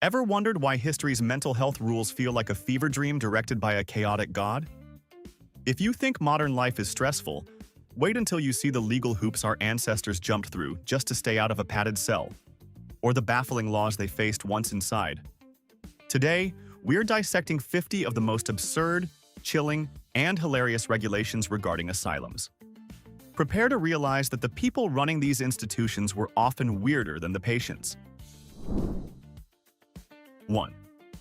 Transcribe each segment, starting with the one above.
Ever wondered why history's mental health rules feel like a fever dream directed by a chaotic god? If you think modern life is stressful, wait until you see the legal hoops our ancestors jumped through just to stay out of a padded cell, or the baffling laws they faced once inside. Today, we're dissecting 50 of the most absurd, chilling, and hilarious regulations regarding asylums. Prepare to realize that the people running these institutions were often weirder than the patients. 1.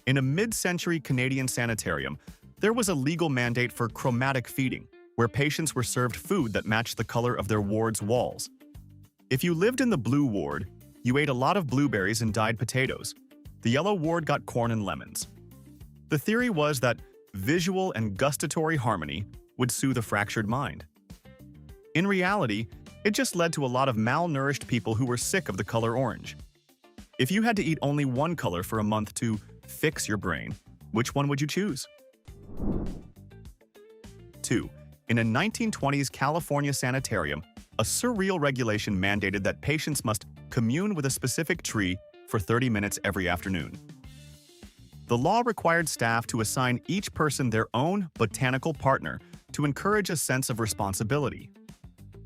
In a mid-century Canadian sanitarium, there was a legal mandate for chromatic feeding, where patients were served food that matched the color of their ward's walls. If you lived in the blue ward, you ate a lot of blueberries and dyed potatoes. The yellow ward got corn and lemons. The theory was that visual and gustatory harmony would soothe a fractured mind. In reality, it just led to a lot of malnourished people who were sick of the color orange. If you had to eat only one color for a month to fix your brain, which one would you choose? 2. In a 1920s California sanitarium, a surreal regulation mandated that patients must commune with a specific tree for 30 minutes every afternoon. The law required staff to assign each person their own botanical partner to encourage a sense of responsibility.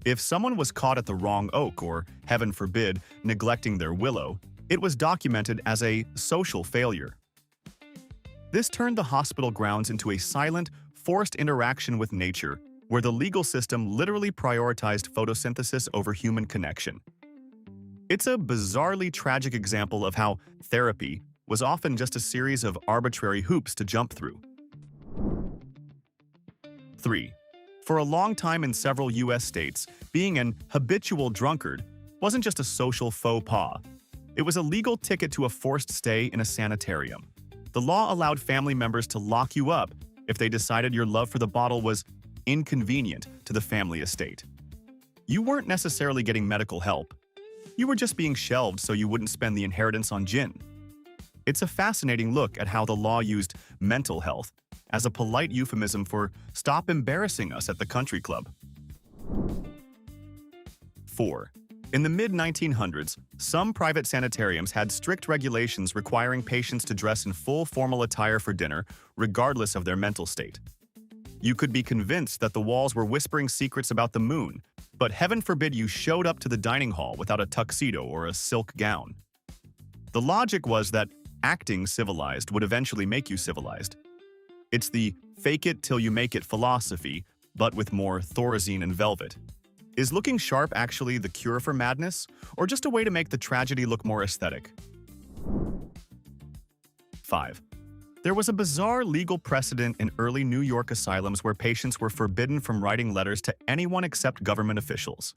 If someone was caught at the wrong oak or, heaven forbid, neglecting their willow, it was documented as a social failure. This turned the hospital grounds into a silent, forced interaction with nature, where the legal system literally prioritized photosynthesis over human connection. It's a bizarrely tragic example of how therapy was often just a series of arbitrary hoops to jump through. 3. For a long time in several U.S. states, being an habitual drunkard wasn't just a social faux pas. It was a legal ticket to a forced stay in a sanitarium. The law allowed family members to lock you up if they decided your love for the bottle was inconvenient to the family estate. You weren't necessarily getting medical help. You were just being shelved so you wouldn't spend the inheritance on gin. It's a fascinating look at how the law used mental health as a polite euphemism for stop embarrassing us at the country club. 4. In the mid-1900s, some private sanitariums had strict regulations requiring patients to dress in full formal attire for dinner, regardless of their mental state. You could be convinced that the walls were whispering secrets about the moon, but heaven forbid you showed up to the dining hall without a tuxedo or a silk gown. The logic was that acting civilized would eventually make you civilized. It's the fake-it-till-you-make-it philosophy, but with more Thorazine and velvet. Is looking sharp actually the cure for madness, or just a way to make the tragedy look more aesthetic? 5. There was a bizarre legal precedent in early New York asylums where patients were forbidden from writing letters to anyone except government officials.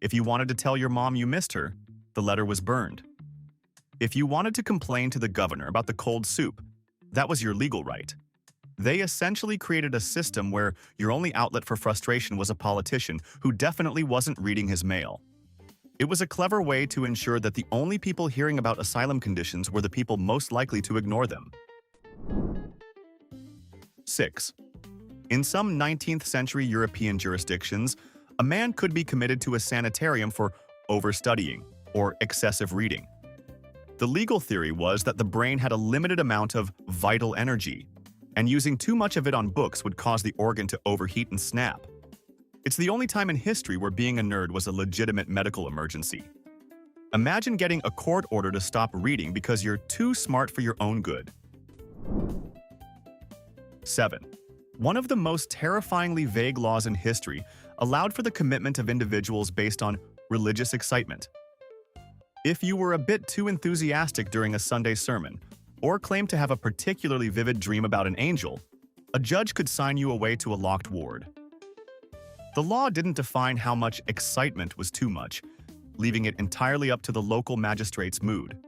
If you wanted to tell your mom you missed her, the letter was burned. If you wanted to complain to the governor about the cold soup, that was your legal right. They essentially created a system where your only outlet for frustration was a politician who definitely wasn't reading his mail. It was a clever way to ensure that the only people hearing about asylum conditions were the people most likely to ignore them. 6. In some 19th century European jurisdictions, a man could be committed to a sanitarium for overstudying or excessive reading. The legal theory was that the brain had a limited amount of vital energy, and using too much of it on books would cause the organ to overheat and snap. It's the only time in history where being a nerd was a legitimate medical emergency. Imagine getting a court order to stop reading because you're too smart for your own good. 7. One of the most terrifyingly vague laws in history allowed for the commitment of individuals based on religious excitement. If you were a bit too enthusiastic during a Sunday sermon, or claimed to have a particularly vivid dream about an angel, a judge could sign you away to a locked ward. The law didn't define how much excitement was too much, leaving it entirely up to the local magistrate's mood.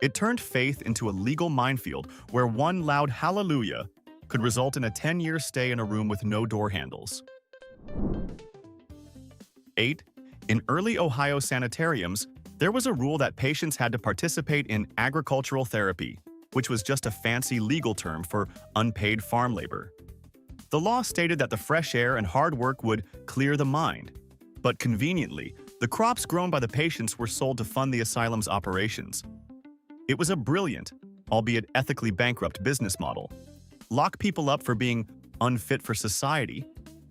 It turned faith into a legal minefield where one loud hallelujah could result in a 10-year stay in a room with no door handles. 8. In early Ohio sanitariums, there was a rule that patients had to participate in agricultural therapy, which was just a fancy legal term for unpaid farm labor. The law stated that the fresh air and hard work would clear the mind, but conveniently, the crops grown by the patients were sold to fund the asylum's operations. It was a brilliant, albeit ethically bankrupt business model. Lock people up for being unfit for society,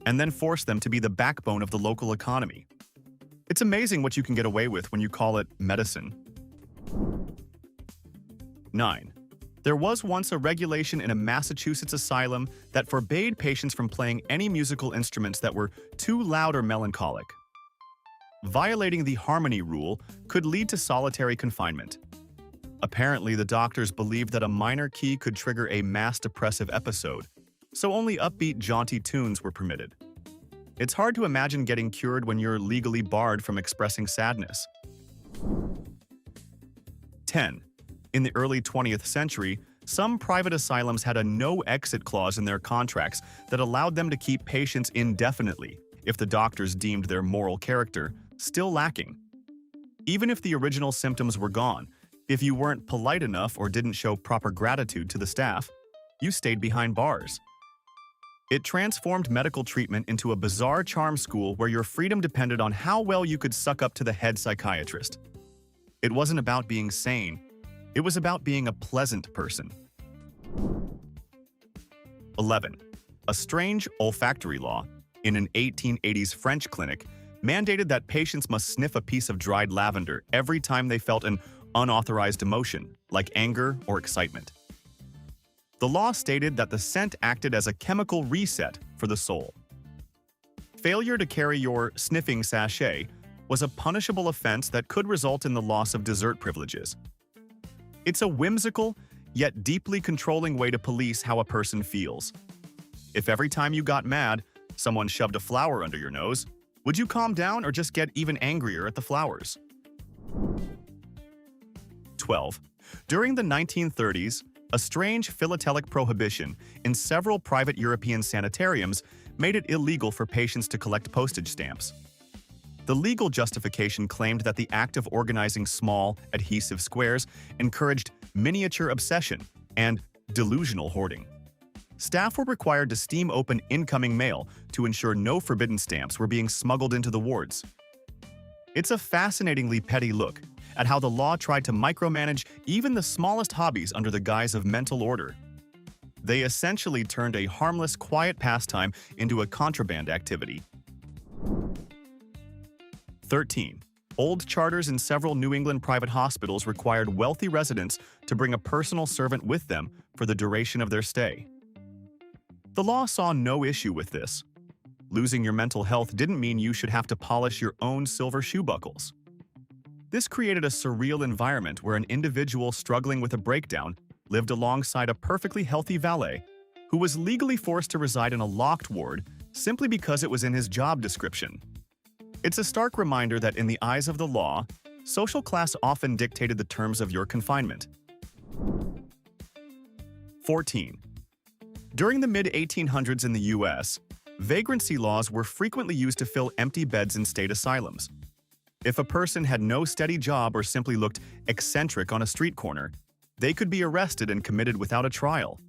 and then force them to be the backbone of the local economy. It's amazing what you can get away with when you call it medicine. 9. There was once a regulation in a Massachusetts asylum that forbade patients from playing any musical instruments that were too loud or melancholic. Violating the harmony rule could lead to solitary confinement. Apparently, the doctors believed that a minor key could trigger a mass depressive episode, so only upbeat, jaunty tunes were permitted. It's hard to imagine getting cured when you're legally barred from expressing sadness. 10. In the early 20th century, some private asylums had a no-exit clause in their contracts that allowed them to keep patients indefinitely if the doctors deemed their moral character still lacking. Even if the original symptoms were gone, if you weren't polite enough or didn't show proper gratitude to the staff, you stayed behind bars. It transformed medical treatment into a bizarre charm school where your freedom depended on how well you could suck up to the head psychiatrist. It wasn't about being sane. It was about being a pleasant person. 11. A strange olfactory law in an 1880s French clinic mandated that patients must sniff a piece of dried lavender every time they felt an unauthorized emotion, like anger or excitement. The law stated that the scent acted as a chemical reset for the soul. Failure to carry your sniffing sachet was a punishable offense that could result in the loss of dessert privileges. It's a whimsical, yet deeply controlling way to police how a person feels. If every time you got mad, someone shoved a flower under your nose, would you calm down or just get even angrier at the flowers? 12. During the 1930s, a strange philatelic prohibition in several private European sanitariums made it illegal for patients to collect postage stamps. The legal justification claimed that the act of organizing small, adhesive squares encouraged miniature obsession and delusional hoarding. Staff were required to steam open incoming mail to ensure no forbidden stamps were being smuggled into the wards. It's a fascinatingly petty look at how the law tried to micromanage even the smallest hobbies under the guise of mental order. They essentially turned a harmless, quiet pastime into a contraband activity. 13. Old charters in several New England private hospitals required wealthy residents to bring a personal servant with them for the duration of their stay. The law saw no issue with this. Losing your mental health didn't mean you should have to polish your own silver shoe buckles. This created a surreal environment where an individual struggling with a breakdown lived alongside a perfectly healthy valet who was legally forced to reside in a locked ward simply because it was in his job description. It's a stark reminder that in the eyes of the law, social class often dictated the terms of your confinement. 14. During the mid-1800s in the U.S., vagrancy laws were frequently used to fill empty beds in state asylums. If a person had no steady job or simply looked eccentric on a street corner, they could be arrested and committed without a trial.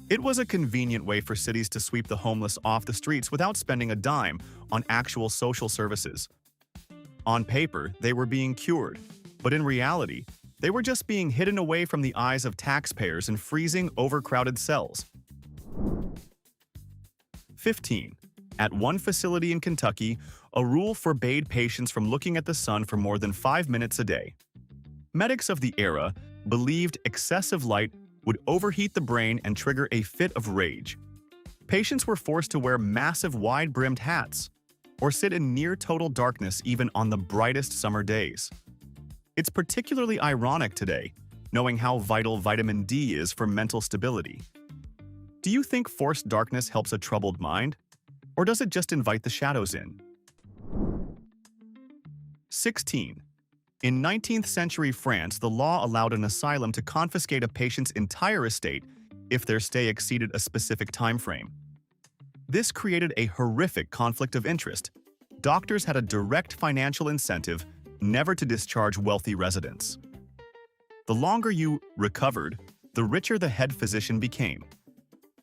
It was a convenient way for cities to sweep the homeless off the streets without spending a dime on actual social services. On paper, they were being cured, but in reality, they were just being hidden away from the eyes of taxpayers in freezing, overcrowded cells. 15. At one facility in Kentucky, a rule forbade patients from looking at the sun for more than 5 minutes a day. Medics of the era believed excessive light would overheat the brain and trigger a fit of rage. Patients were forced to wear massive wide-brimmed hats or sit in near-total darkness even on the brightest summer days. It's particularly ironic today, knowing how vital vitamin D is for mental stability. Do you think forced darkness helps a troubled mind? Or does it just invite the shadows in? 16. In 19th century France, the law allowed an asylum to confiscate a patient's entire estate if their stay exceeded a specific time frame. This created a horrific conflict of interest. Doctors had a direct financial incentive never to discharge wealthy residents. The longer you recovered, the richer the head physician became.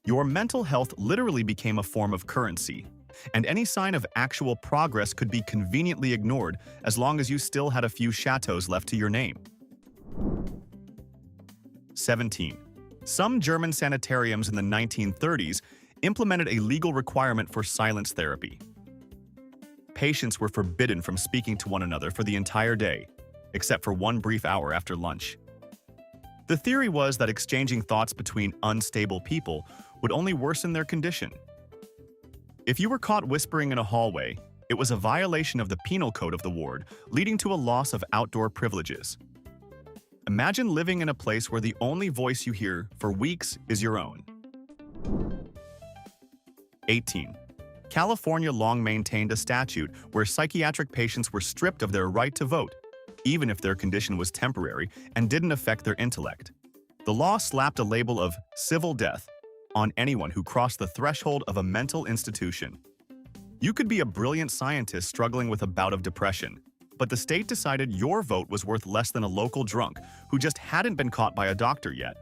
Your mental health literally became a form of currency, and any sign of actual progress could be conveniently ignored as long as you still had a few chateaux left to your name. 17. Some German sanitariums in the 1930s implemented a legal requirement for silence therapy. Patients were forbidden from speaking to one another for the entire day, except for one brief hour after lunch. The theory was that exchanging thoughts between unstable people would only worsen their condition. If you were caught whispering in a hallway, it was a violation of the penal code of the ward, leading to a loss of outdoor privileges. Imagine living in a place where the only voice you hear for weeks is your own. 18. California long maintained a statute where psychiatric patients were stripped of their right to vote, even if their condition was temporary and didn't affect their intellect. The law slapped a label of civil death on anyone who crossed the threshold of a mental institution. You could be a brilliant scientist struggling with a bout of depression, but the state decided your vote was worth less than a local drunk who just hadn't been caught by a doctor yet.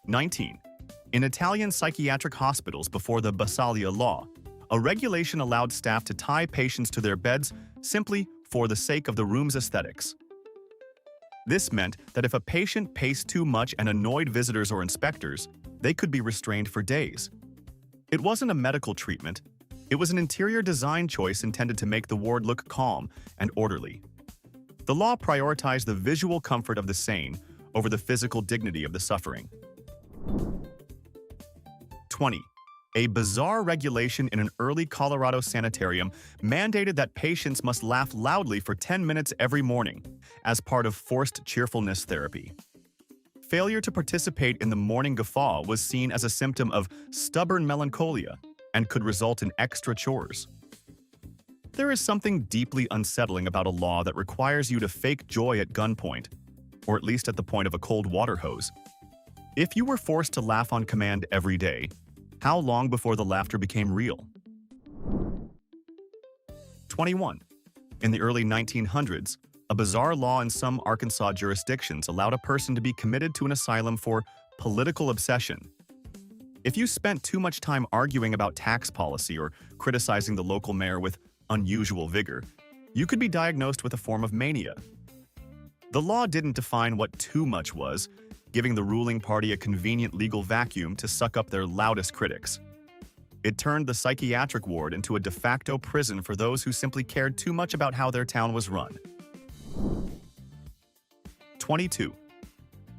19. In Italian psychiatric hospitals before the Basaglia law, a regulation allowed staff to tie patients to their beds simply for the sake of the room's aesthetics. This meant that if a patient paced too much and annoyed visitors or inspectors, they could be restrained for days. It wasn't a medical treatment. It was an interior design choice intended to make the ward look calm and orderly. The law prioritized the visual comfort of the sane over the physical dignity of the suffering. 20. A bizarre regulation in an early Colorado sanitarium mandated that patients must laugh loudly for 10 minutes every morning as part of forced cheerfulness therapy. Failure to participate in the morning guffaw was seen as a symptom of stubborn melancholia and could result in extra chores. There is something deeply unsettling about a law that requires you to fake joy at gunpoint, or at least at the point of a cold water hose. If you were forced to laugh on command every day, how long before the laughter became real? 21. In the early 1900s, a bizarre law in some Arkansas jurisdictions allowed a person to be committed to an asylum for political obsession. If you spent too much time arguing about tax policy or criticizing the local mayor with unusual vigor, you could be diagnosed with a form of mania. The law didn't define what too much was, giving the ruling party a convenient legal vacuum to suck up their loudest critics. It turned the psychiatric ward into a de facto prison for those who simply cared too much about how their town was run. 22.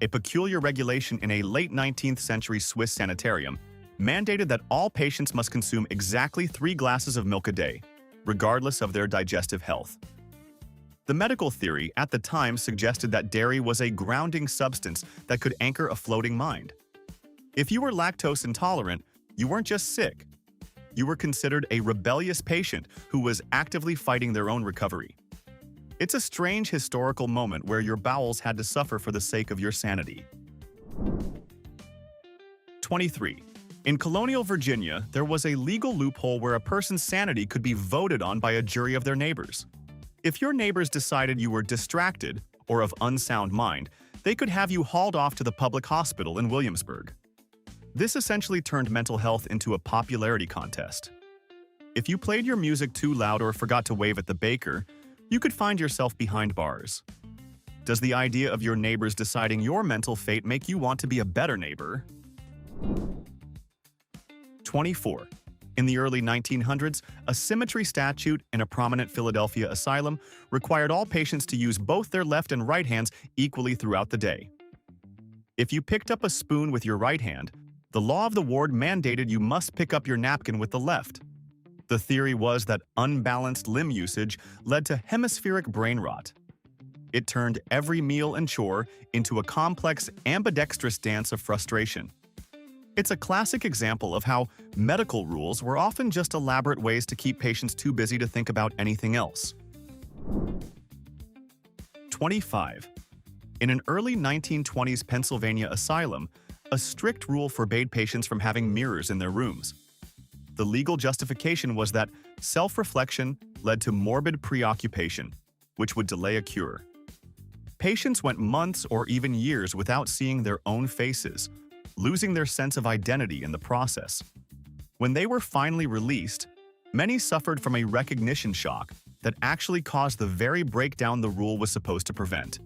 A peculiar regulation in a late 19th century Swiss sanitarium mandated that all patients must consume exactly 3 glasses of milk a day, regardless of their digestive health. The medical theory at the time suggested that dairy was a grounding substance that could anchor a floating mind. If you were lactose intolerant, you weren't just sick. You were considered a rebellious patient who was actively fighting their own recovery. It's a strange historical moment where your bowels had to suffer for the sake of your sanity. 23. In colonial Virginia, there was a legal loophole where a person's sanity could be voted on by a jury of their neighbors. If your neighbors decided you were distracted or of unsound mind, they could have you hauled off to the public hospital in Williamsburg. This essentially turned mental health into a popularity contest. If you played your music too loud or forgot to wave at the baker, you could find yourself behind bars. Does the idea of your neighbors deciding your mental fate make you want to be a better neighbor? 24. In the early 1900s, a symmetry statute in a prominent Philadelphia asylum required all patients to use both their left and right hands equally throughout the day. If you picked up a spoon with your right hand, the law of the ward mandated you must pick up your napkin with the left. The theory was that unbalanced limb usage led to hemispheric brain rot. It turned every meal and chore into a complex, ambidextrous dance of frustration. It's a classic example of how medical rules were often just elaborate ways to keep patients too busy to think about anything else. 25. In an early 1920s Pennsylvania asylum, a strict rule forbade patients from having mirrors in their rooms. The legal justification was that self-reflection led to morbid preoccupation, which would delay a cure. Patients went months or even years without seeing their own faces, losing their sense of identity in the process. When they were finally released, many suffered from a recognition shock that actually caused the very breakdown the rule was supposed to prevent.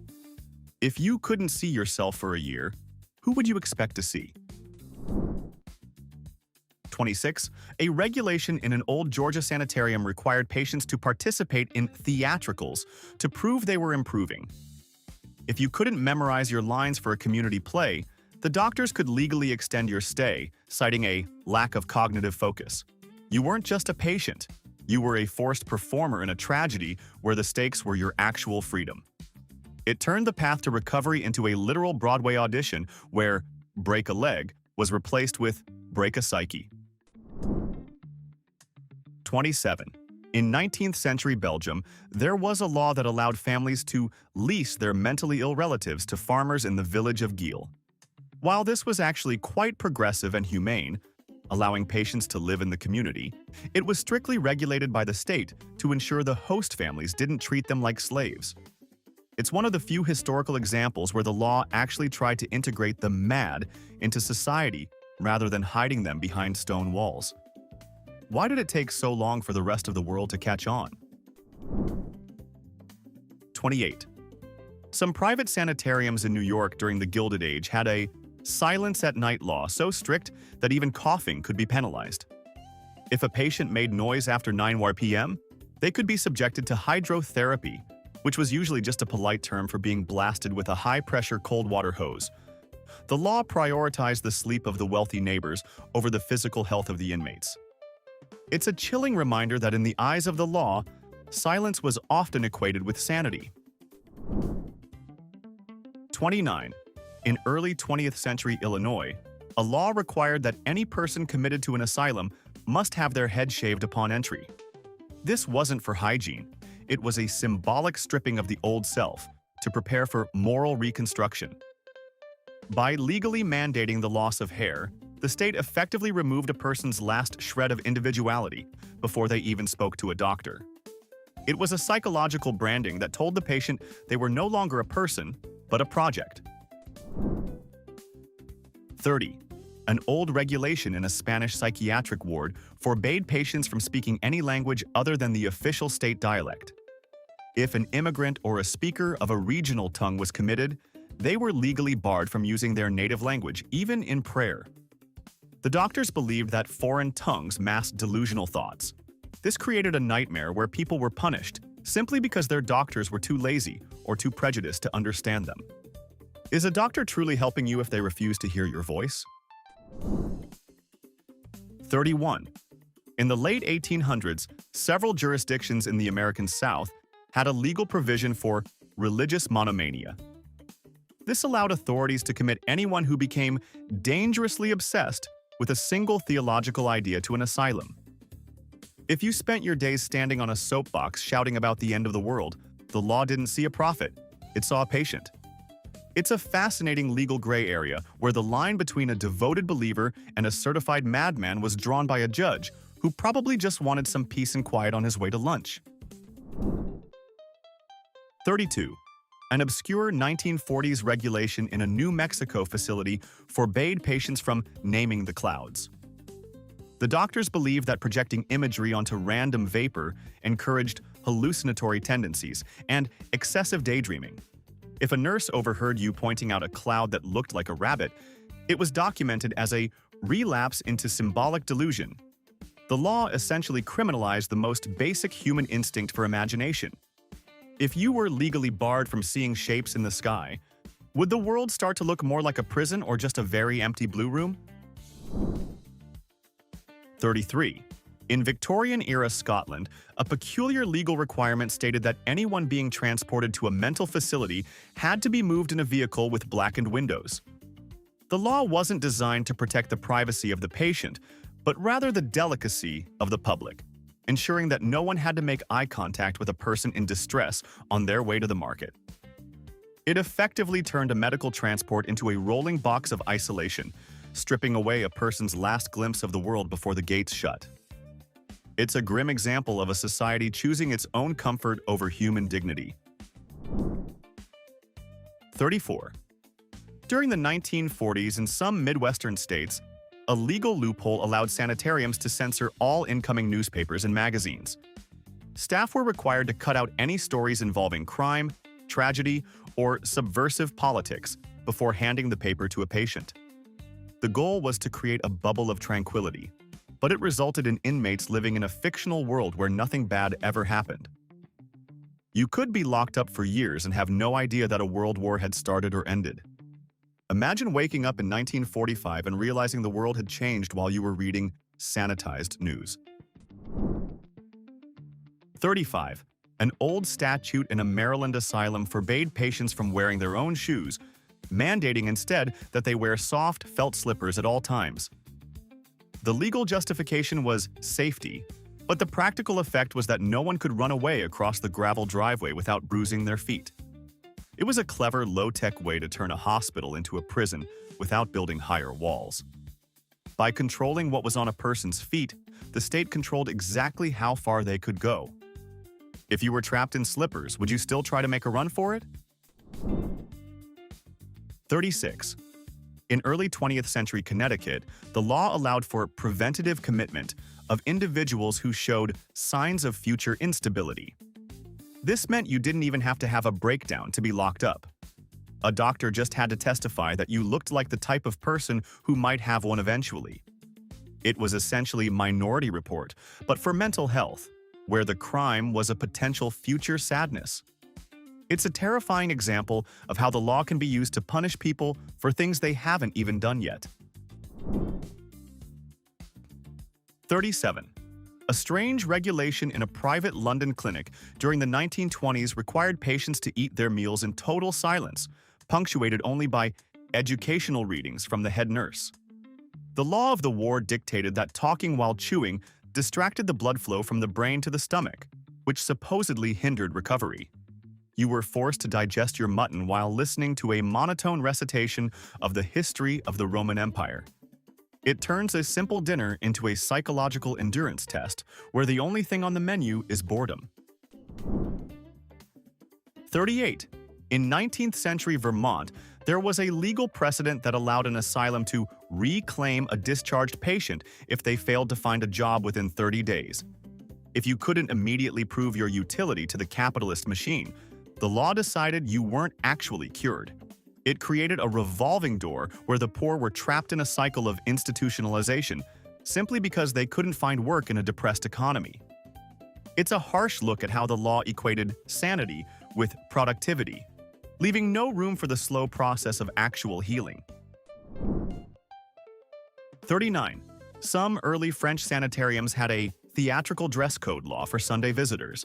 If you couldn't see yourself for a year, who would you expect to see? 26. A regulation in an old Georgia sanitarium required patients to participate in theatricals to prove they were improving. If you couldn't memorize your lines for a community play, the doctors could legally extend your stay, citing a lack of cognitive focus. You weren't just a patient. You were a forced performer in a tragedy where the stakes were your actual freedom. It turned the path to recovery into a literal Broadway audition where break a leg was replaced with break a psyche. 27. In 19th century Belgium, there was a law that allowed families to lease their mentally ill relatives to farmers in the village of Giel. While this was actually quite progressive and humane, allowing patients to live in the community, it was strictly regulated by the state to ensure the host families didn't treat them like slaves. It's one of the few historical examples where the law actually tried to integrate the mad into society rather than hiding them behind stone walls. Why did it take so long for the rest of the world to catch on? 28. Some private sanitariums in New York during the Gilded Age had a silence at night law so strict that even coughing could be penalized. If a patient made noise after 9 p.m., they could be subjected to hydrotherapy, which was usually just a polite term for being blasted with a high-pressure cold water hose. The law prioritized the sleep of the wealthy neighbors over the physical health of the inmates. It's a chilling reminder that in the eyes of the law, silence was often equated with sanity. 29. In early 20th century Illinois, a law required that any person committed to an asylum must have their head shaved upon entry. This wasn't for hygiene. It was a symbolic stripping of the old self to prepare for moral reconstruction. By legally mandating the loss of hair, the state effectively removed a person's last shred of individuality before they even spoke to a doctor. It was a psychological branding that told the patient they were no longer a person, but a project. 30. An old regulation in a Spanish psychiatric ward forbade patients from speaking any language other than the official state dialect. If an immigrant or a speaker of a regional tongue was committed, they were legally barred from using their native language, even in prayer. The doctors believed that foreign tongues masked delusional thoughts. This created a nightmare where people were punished simply because their doctors were too lazy or too prejudiced to understand them. Is a doctor truly helping you if they refuse to hear your voice? 31. In the late 1800s, several jurisdictions in the American South had a legal provision for religious monomania. This allowed authorities to commit anyone who became dangerously obsessed with a single theological idea to an asylum. If you spent your days standing on a soapbox shouting about the end of the world, the law didn't see a prophet, it saw a patient. It's a fascinating legal gray area where the line between a devoted believer and a certified madman was drawn by a judge who probably just wanted some peace and quiet on his way to lunch. 32. An obscure 1940s regulation in a New Mexico facility forbade patients from naming the clouds. The doctors believed that projecting imagery onto random vapor encouraged hallucinatory tendencies and excessive daydreaming. If a nurse overheard you pointing out a cloud that looked like a rabbit, it was documented as a relapse into symbolic delusion. The law essentially criminalized the most basic human instinct for imagination. If you were legally barred from seeing shapes in the sky, would the world start to look more like a prison or just a very empty blue room? 33. In Victorian-era Scotland, a peculiar legal requirement stated that anyone being transported to a mental facility had to be moved in a vehicle with blackened windows. The law wasn't designed to protect the privacy of the patient, but rather the delicacy of the public, ensuring that no one had to make eye contact with a person in distress on their way to the market. It effectively turned a medical transport into a rolling box of isolation, stripping away a person's last glimpse of the world before the gates shut. It's a grim example of a society choosing its own comfort over human dignity. 34. During the 1940s in some Midwestern states, a legal loophole allowed sanitariums to censor all incoming newspapers and magazines. Staff were required to cut out any stories involving crime, tragedy, or subversive politics before handing the paper to a patient. The goal was to create a bubble of tranquility, but it resulted in inmates living in a fictional world where nothing bad ever happened. You could be locked up for years and have no idea that a world war had started or ended. Imagine waking up in 1945 and realizing the world had changed while you were reading sanitized news. 35. An old statute in a Maryland asylum forbade patients from wearing their own shoes, mandating instead that they wear soft, felt slippers at all times. The legal justification was safety, but the practical effect was that no one could run away across the gravel driveway without bruising their feet. It was a clever, low-tech way to turn a hospital into a prison without building higher walls. By controlling what was on a person's feet, the state controlled exactly how far they could go. If you were trapped in slippers, would you still try to make a run for it? 36. In early 20th century Connecticut, the law allowed for preventative commitment of individuals who showed signs of future instability. This meant you didn't even have to have a breakdown to be locked up. A doctor just had to testify that you looked like the type of person who might have one eventually. It was essentially Minority Report, but for mental health, where the crime was a potential future sadness. It's a terrifying example of how the law can be used to punish people for things they haven't even done yet. 37. A strange regulation in a private London clinic during the 1920s required patients to eat their meals in total silence, punctuated only by educational readings from the head nurse. The law of the war dictated that talking while chewing distracted the blood flow from the brain to the stomach, which supposedly hindered recovery. You were forced to digest your mutton while listening to a monotone recitation of the history of the Roman Empire. It turns a simple dinner into a psychological endurance test where the only thing on the menu is boredom. 38. In 19th century Vermont, there was a legal precedent that allowed an asylum to reclaim a discharged patient if they failed to find a job within 30 days. If you couldn't immediately prove your utility to the capitalist machine, the law decided you weren't actually cured. It created a revolving door where the poor were trapped in a cycle of institutionalization simply because they couldn't find work in a depressed economy. It's a harsh look at how the law equated sanity with productivity, leaving no room for the slow process of actual healing. 39. Some early French sanitariums had a theatrical dress code law for Sunday visitors.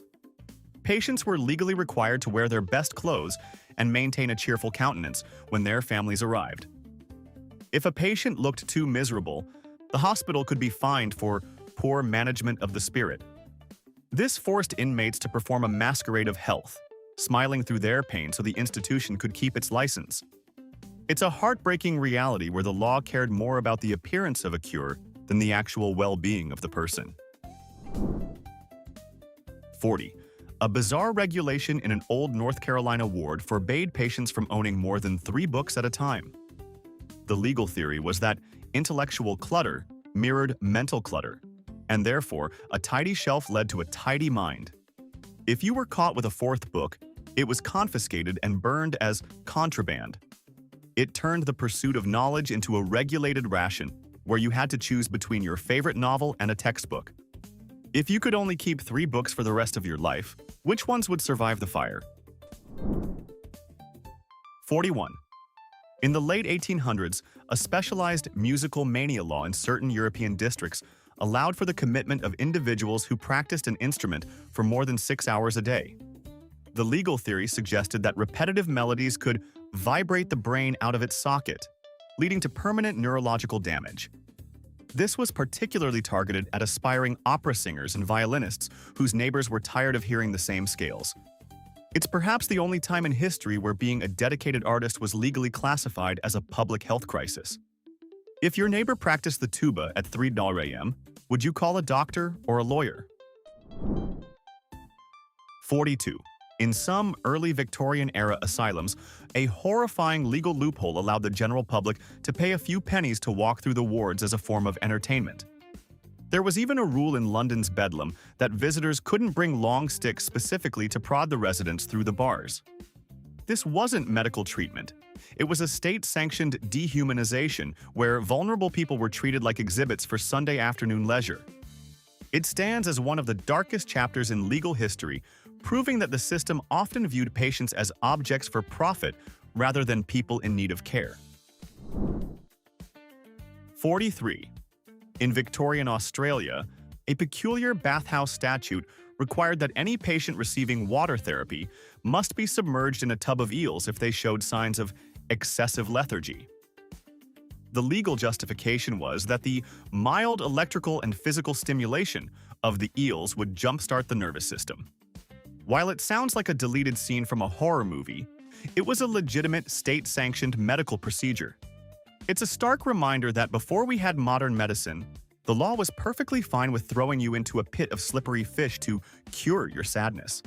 Patients were legally required to wear their best clothes and maintain a cheerful countenance when their families arrived. If a patient looked too miserable, the hospital could be fined for poor management of the spirit. This forced inmates to perform a masquerade of health, smiling through their pain so the institution could keep its license. It's a heartbreaking reality where the law cared more about the appearance of a cure than the actual well-being of the person. 40. A bizarre regulation in an old North Carolina ward forbade patients from owning more than 3 books at a time. The legal theory was that intellectual clutter mirrored mental clutter, and therefore a tidy shelf led to a tidy mind. If you were caught with a 4th book, it was confiscated and burned as contraband. It turned the pursuit of knowledge into a regulated ration, where you had to choose between your favorite novel and a textbook. If you could only keep 3 books for the rest of your life, which ones would survive the fire? 41. In the late 1800s, a specialized musical mania law in certain European districts allowed for the commitment of individuals who practiced an instrument for more than 6 hours a day. The legal theory suggested that repetitive melodies could vibrate the brain out of its socket, leading to permanent neurological damage. This was particularly targeted at aspiring opera singers and violinists whose neighbors were tired of hearing the same scales. It's perhaps the only time in history where being a dedicated artist was legally classified as a public health crisis. If your neighbor practiced the tuba at 3 a.m., would you call a doctor or a lawyer? 42. In some early Victorian-era asylums, a horrifying legal loophole allowed the general public to pay a few pennies to walk through the wards as a form of entertainment. There was even a rule in London's Bedlam that visitors couldn't bring long sticks specifically to prod the residents through the bars. This wasn't medical treatment. It was a state-sanctioned dehumanization where vulnerable people were treated like exhibits for Sunday afternoon leisure. It stands as one of the darkest chapters in legal history, proving that the system often viewed patients as objects for profit rather than people in need of care. 43. In Victorian Australia, a peculiar bathhouse statute required that any patient receiving water therapy must be submerged in a tub of eels if they showed signs of excessive lethargy. The legal justification was that the mild electrical and physical stimulation of the eels would jumpstart the nervous system. While it sounds like a deleted scene from a horror movie, it was a legitimate state-sanctioned medical procedure. It's a stark reminder that before we had modern medicine, the law was perfectly fine with throwing you into a pit of slippery fish to cure your sadness.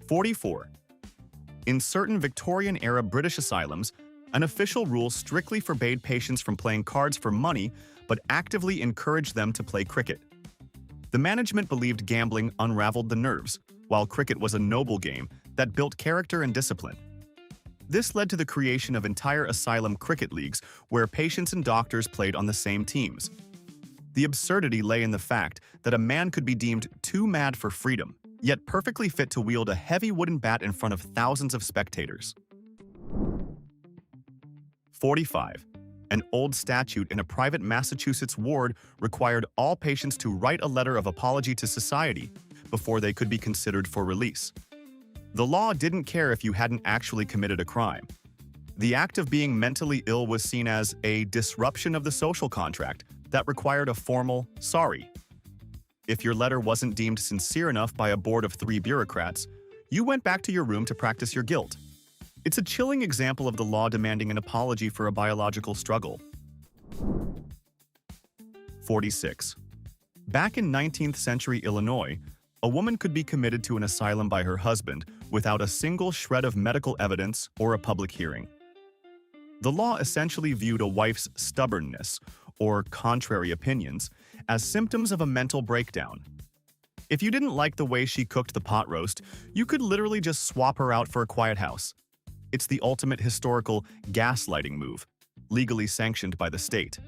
44. In certain Victorian-era British asylums, an official rule strictly forbade patients from playing cards for money but actively encouraged them to play cricket. The management believed gambling unraveled the nerves, while cricket was a noble game that built character and discipline. This led to the creation of entire asylum cricket leagues where patients and doctors played on the same teams. The absurdity lay in the fact that a man could be deemed too mad for freedom, yet perfectly fit to wield a heavy wooden bat in front of thousands of spectators. 45. An old statute in a private Massachusetts ward required all patients to write a letter of apology to society before they could be considered for release. The law didn't care if you hadn't actually committed a crime. The act of being mentally ill was seen as a disruption of the social contract that required a formal sorry. If your letter wasn't deemed sincere enough by a board of 3 bureaucrats, you went back to your room to practice your guilt. It's a chilling example of the law demanding an apology for a biological struggle. 46. Back in 19th century Illinois, a woman could be committed to an asylum by her husband without a single shred of medical evidence or a public hearing. The law essentially viewed a wife's stubbornness or contrary opinions as symptoms of a mental breakdown. If you didn't like the way she cooked the pot roast, you could literally just swap her out for a quiet house. It's the ultimate historical gaslighting move, legally sanctioned by the state.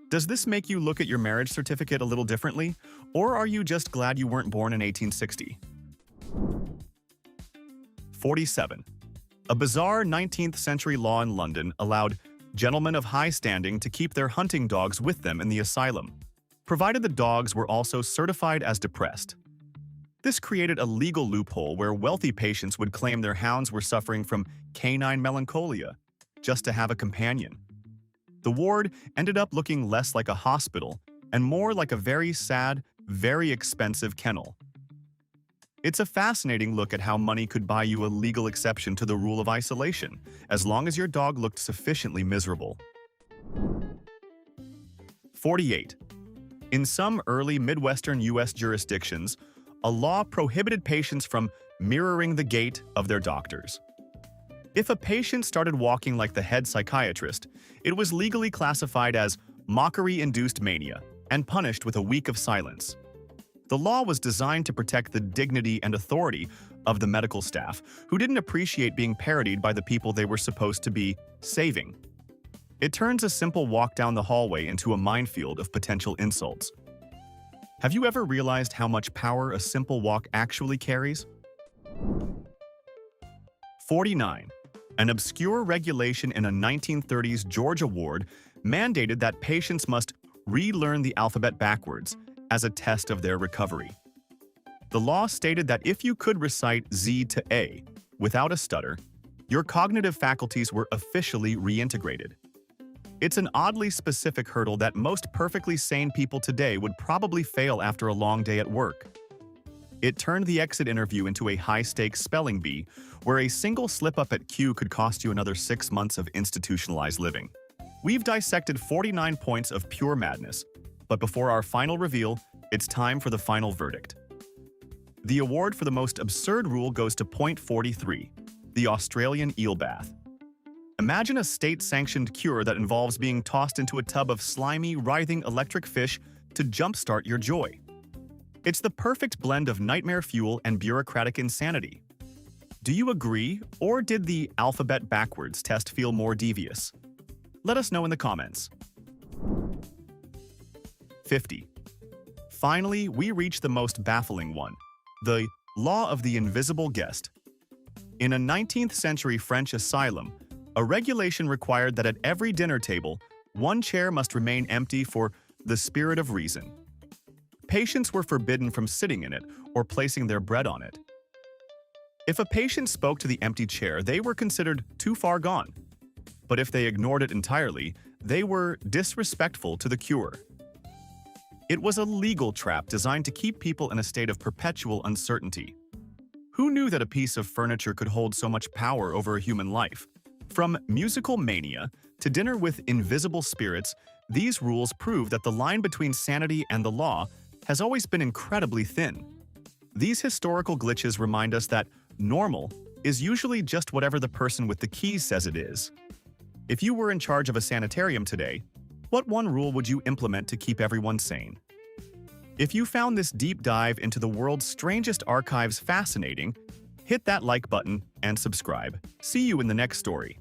Does this make you look at your marriage certificate a little differently, or are you just glad you weren't born in 1860? 47. A bizarre 19th century law in London allowed gentlemen of high standing to keep their hunting dogs with them in the asylum, provided the dogs were also certified as depressed. This created a legal loophole where wealthy patients would claim their hounds were suffering from canine melancholia just to have a companion. The ward ended up looking less like a hospital and more like a very sad, very expensive kennel. It's a fascinating look at how money could buy you a legal exception to the rule of isolation, as long as your dog looked sufficiently miserable. 48. In some early Midwestern U.S. jurisdictions, a law prohibited patients from mirroring the gait of their doctors. If a patient started walking like the head psychiatrist, it was legally classified as mockery-induced mania and punished with a week of silence. The law was designed to protect the dignity and authority of the medical staff, who didn't appreciate being parodied by the people they were supposed to be saving. It turns a simple walk down the hallway into a minefield of potential insults. Have you ever realized how much power a simple walk actually carries? 49. An obscure regulation in a 1930s Georgia ward mandated that patients must relearn the alphabet backwards as a test of their recovery. The law stated that if you could recite Z to A without a stutter, your cognitive faculties were officially reintegrated. It's an oddly specific hurdle that most perfectly sane people today would probably fail after a long day at work. It turned the exit interview into a high-stakes spelling bee, where a single slip-up at Q could cost you another 6 months of institutionalized living. We've dissected 49 points of pure madness, but before our final reveal, it's time for the final verdict. The award for the most absurd rule goes to point 43, the Australian eel bath. Imagine a state-sanctioned cure that involves being tossed into a tub of slimy, writhing electric fish to jumpstart your joy. It's the perfect blend of nightmare fuel and bureaucratic insanity. Do you agree, or did the alphabet backwards test feel more devious? Let us know in the comments. 50. Finally, we reach the most baffling one, the law of the invisible guest. In a 19th century French asylum, a regulation required that at every dinner table, one chair must remain empty for the spirit of reason. Patients were forbidden from sitting in it or placing their bread on it. If a patient spoke to the empty chair, they were considered too far gone. But if they ignored it entirely, they were disrespectful to the cure. It was a legal trap designed to keep people in a state of perpetual uncertainty. Who knew that a piece of furniture could hold so much power over a human life? From musical mania to dinner with invisible spirits, these rules prove that the line between sanity and the law has always been incredibly thin. These historical glitches remind us that normal is usually just whatever the person with the keys says it is. If you were in charge of a sanitarium today, what one rule would you implement to keep everyone sane? If you found this deep dive into the world's strangest archives fascinating, hit that like button and subscribe. See you in the next story.